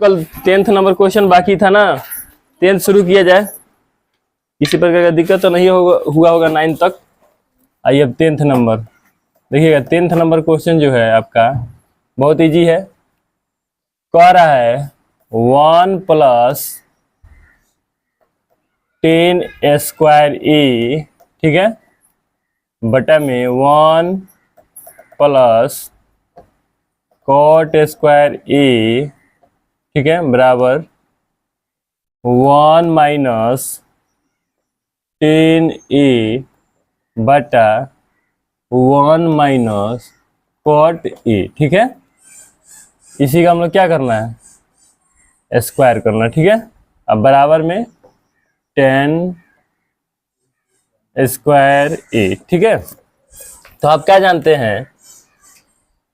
कल 10th number question बाकी था ना, 10th शुरू किया जाए। किसी प्रकार का दिक्कत तो नहीं हुआ होगा 9 तक। आइए अब 10th नंबर देखिएगा। 10th नंबर क्वेश्चन जो है आपका बहुत इजी है। कह रहा है 1 + 10² ठीक है, बटा में 1 + cot² ठीक है, बराबर 1 - 10a बटा 1 - cot a ठीक है। इसी का हम लोग क्या करना है, स्क्वायर करना। ठीक है, अब बराबर में 10² a ठीक है। तो आप क्या जानते हैं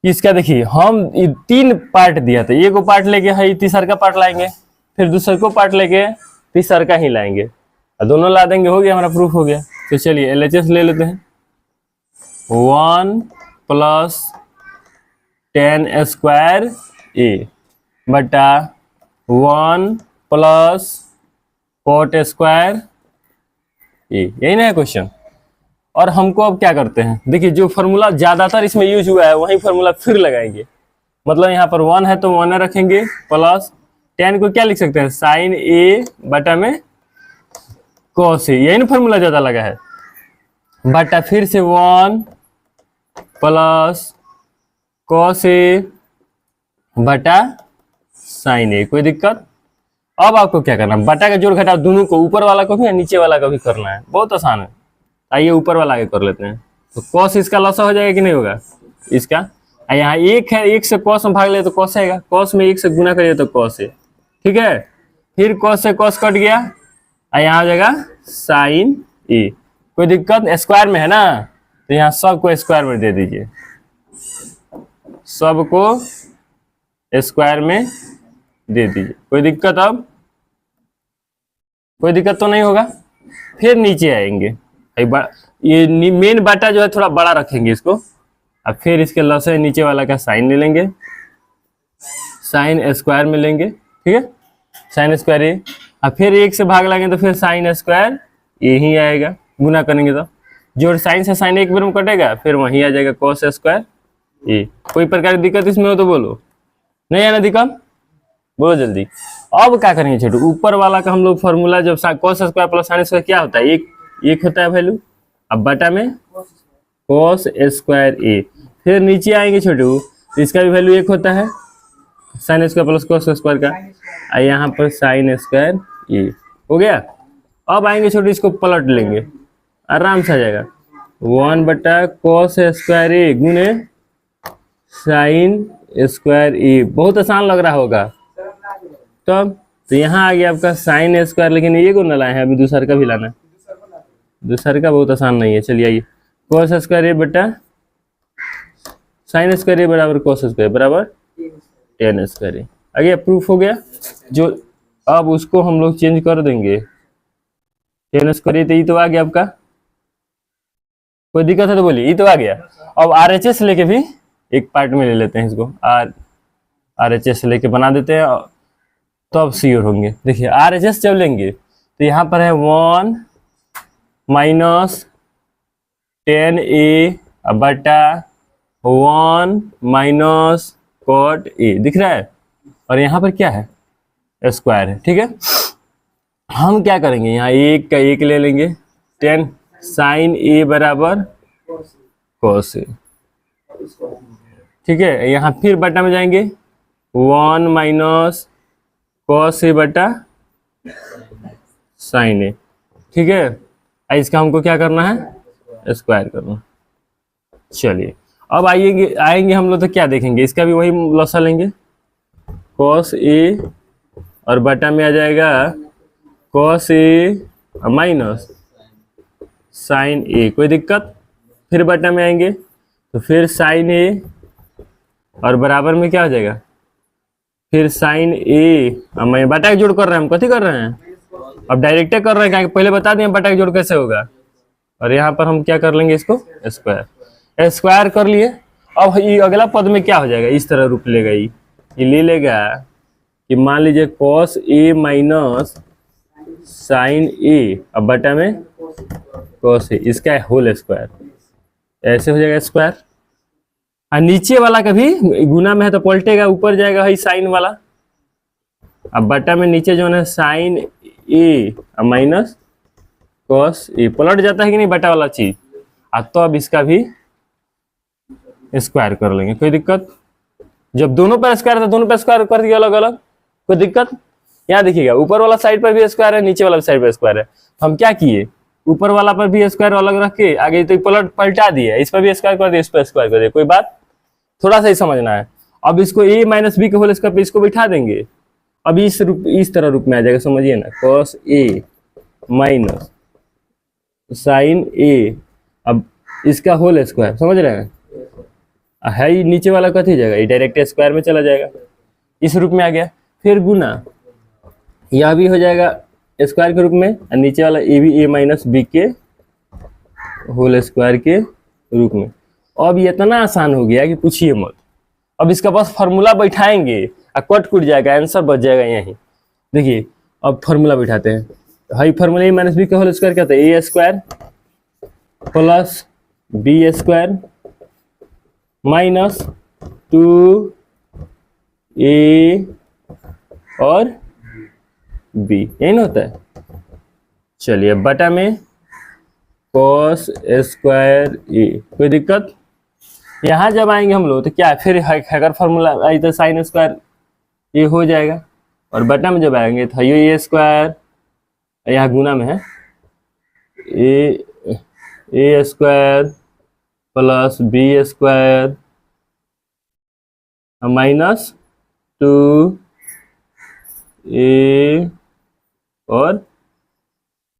इसका, देखिए हम 3 पार्ट दिया था, एक पार्ट लेके है तीसर का पार्ट लाएंगे, फिर दूसरे को पार्ट लेके तीसर का ही लाएंगे, और दोनों ला देंगे, हो गया, हमारा प्रूफ हो गया। तो चलिए LHS ले लेते हैं। 1 + 10² a बटा 1 + cot² a, यही ना है क्वेश्चन। और हमको अब क्या करते हैं, देखिए जो फार्मूला ज्यादातर इसमें यूज हुआ है वही फार्मूला फिर लगाएंगे। मतलब यहाँ पर 1 है तो 1 रखेंगे, प्लस 10 को क्या लिख सकते हैं, sin a बटा में cos a, यही ना फार्मूला ज्यादा लगा है, बटा फिर से 1 + cos a बटा sin a। कोई दिक्कत? अब आपको क्या करना है, बटा का जोड़ घटाव दोनों को, ऊपर वाला को भी और नीचे वाला को भी करना है, बहुत आसान है। आइए ऊपर वाला आगे कर लेते हैं। तो cos इसका लसा हो जाएगा कि नहीं होगा इसका, यहाँ 1 है, 1 से cos में भाग ले तो cos आएगा, cos में 1 से गुना करिए तो cos है। ठीक है, फिर cos से cos कट गया, यहाँ हो जाएगा sin a। कोई दिक्कत? स्क्वायर में है ना, तो यहाँ सबको स्क्वायर में दे दीजिए, सबको स्क्वायर में दे दीजिए। कोई दिक्कत? अब कोई दिक्कत तो नहीं होगा। फिर नीचे आएंगे, ये मेन बाटा जो है थोड़ा बड़ा रखेंगे इसको, अब फिर इसके लसे नीचे वाला का साइन ले लेंगे, साइन स्क्वायर में लेंगे। ठीक है, साइन स्क्वायर ए, अब फिर 1 से भाग लाएंगे तो फिर साइन स्क्वायर यही आएगा, गुना करेंगे तो जोड़ साइन से साइन एक बार में कटेगा, फिर वहीं आ जाएगा cos स्क्वायर ए। कोई प्रकार की दिक्कत इसमें हो तो बोलो, नहीं आना दिक्कत, बोलो जल्दी। अब क्या करेंगे छोटू, ऊपर वाला का हम लोग फॉर्मूला जब cos square plus sine square क्या होता है, एक होता है वैल्यू, अब बटा में cos स्क्वायर ए। फिर नीचे आएंगे छोटू, तो इसका भी वैल्यू 1 होता है, sine square plus cos square का, और यहाँ पर साइन स्क्वायर ए हो गया। अब आएंगे छोटू, इसको पलट लेंगे, आराम से आ जाएगा 1 बटा cos स्क्वायर ए गुने साइन स्क्वायर ए। बहुत आसान लग रहा होगा तब। तो यहाँ आ गया आपका साइन स्क्वायर, लेकिन ये को न लाए हैं, अभी दूसरा का भी लाना है, दूसरा का बहुत आसान नहीं है। चलिए आइए, cos स्क्वायर ए बटा साइन स्क्वायर ए बराबर cos स्क्वायर बराबर 10 स्क्वायर ए। आगे प्रूफ हो गया। जो अब उसको हम लोग चेंज कर देंगे, 10 स्क्वायर ए, तो ये तो आ गया आपका। कोई दिक्कत है तो बोलिए, ये तो आ गया। अब RHS लेके भी एक पार्ट में ले लेते हैं इसको, RHS लेके बना देते हैं, तो अब श्योर होंगे। देखिए RHS जब लेंगे तो यहाँ पर है 1 - 10a बटा 1 - cot a, दिख रहा है, और यहाँ पर क्या है, स्क्वायर है। ठीक है, हम क्या करेंगे, यहाँ 1 का 1 ले लेंगे, 10 sin a बराबर cos a। ठीक है, यहाँ फिर बटा में जाएंगे, 1 - cos a बटा sin a। ठीक है, इसका हमको क्या करना है, स्क्वायर करना। चलिए अब आएंगे हम लोग, तो क्या देखेंगे, इसका भी वही लसा लेंगे, cos a, और बटा में आ जाएगा cos a minus sin a। कोई दिक्कत? फिर बटा में आएंगे तो फिर sin a, और बराबर में क्या हो जाएगा, फिर sin a। मैं बटा के जोड़ कर रहे हैं, हम कथी कर रहे हैं, अब डायरेक्ट कर रहे हैं, क्या पहले बता दें बटा के जोड़ कैसे होगा। और यहाँ पर हम क्या कर लेंगे, इसको स्क्वायर कर लिए। अब ये अगला पद में क्या हो जाएगा, इस तरह रूप लेगा, ये ले लेगा कि मान लीजिए कॉस ए माइनस साइन ए, अब बटा में कॉस ए, इसका होल स्क्वायर, ऐसे हो जाएगा स्क्वायर। और नीचे वाला कभी गुना में है तो पलटेगा, ऊपर जाएगा है साइन वाला। अब बटा में नीचे जो है sign A minus cos A, पलट जाता है कि नहीं बटा वाला चीज। तो अब इसका भी स्क्वायर कर लेंगे, कोई दिक्कत? जब दोनों पर स्क्वायर था दोनों पर स्क्वायर कर दिया अलग अलग, कोई दिक्कत? यहाँ देखिएगा ऊपर वाला साइड पर भी स्क्वायर है, नीचे वाला साइड पर स्क्वायर है। तो हम क्या किए, ऊपर वाला पर भी स्क्वायर अलग रख के आगे तो पलटा दिया, इस पर भी स्क्वायर कर दिया, इस पर स्क्वायर कर दिया, कोई बात? थोड़ा सा ही समझना है। अब इसको ए माइनस बी के होल स्क्वायर पे इसको बिठा देंगे, अब इस तरह रूप में आ जाएगा, समझिए ना, कॉस ए माइनस साइन ए, अब इसका होल स्क्वायर, समझ रहे हैं? है ही नीचे वाला कथी जाएगा, ये डायरेक्ट स्क्वायर में चला जाएगा, इस रूप में आ गया। फिर गुना, यह भी हो जाएगा स्क्वायर के रूप में, और नीचे वाला ए भी ए माइनस बी के होल स्क्वायर के रूप में। अब ये इतना आसान हो गया कि पूछिए मत। अब इसका बस फार्मूला बैठाएंगे और कट कुट जाएगा, आंसर बच जाएगा यहीं। देखिए अब फार्मूला बैठाते हैं, हाई फार्मूला ए माइनस बी का होल स्क्वायर क्या होता है, a square plus b square minus 2a और b, यही ना होता है। चलिए बटा में cos स्क्वायर ए, कोई दिक्कत? यहाँ जब आएंगे हम लोग तो क्या फिर अगर फार्मूला आई तो साइन स्क्वायर ये हो जाएगा, और बटा में जब आएंगे तो ये स्क्वायर, यहाँ गुना में है a square plus b square minus 2a और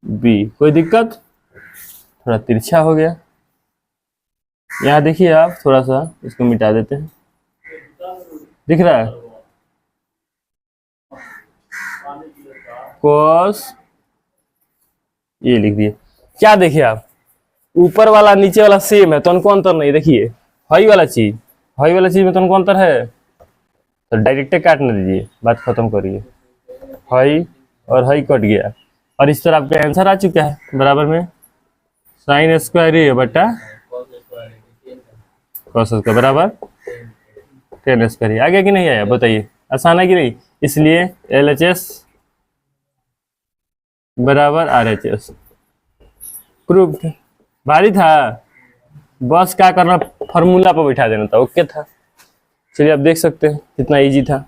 b, कोई दिक्कत? थोड़ा तिरछा हो गया, यहाँ देखिए आप, थोड़ा सा इसको मिटा देते हैं, दिख रहा है cos, ये लिख दिए। क्या देखिए आप, ऊपर वाला नीचे वाला सेम है तो उनको अंतर नहीं, देखिए हाई वाला चीज में तो उनको अंतर है, तो डायरेक्ट काट न दीजिए, बात खत्म करिए। हाई और हाई कट गया, और इस तरह आपका आंसर आ चुका है, बराबर में साइन स्क्वायर ए बटा कॉस स्क्वायर बराबर टेन स्क्वायर। आ गया कि नहीं आया बताइए, आसान है कि नहीं? इसलिए LHS बराबर RHS प्रूव्ड। भारी था, बस क्या करना, फार्मूला पर बैठा देना था, ओके था। चलिए आप देख सकते हैं कितना इजी था।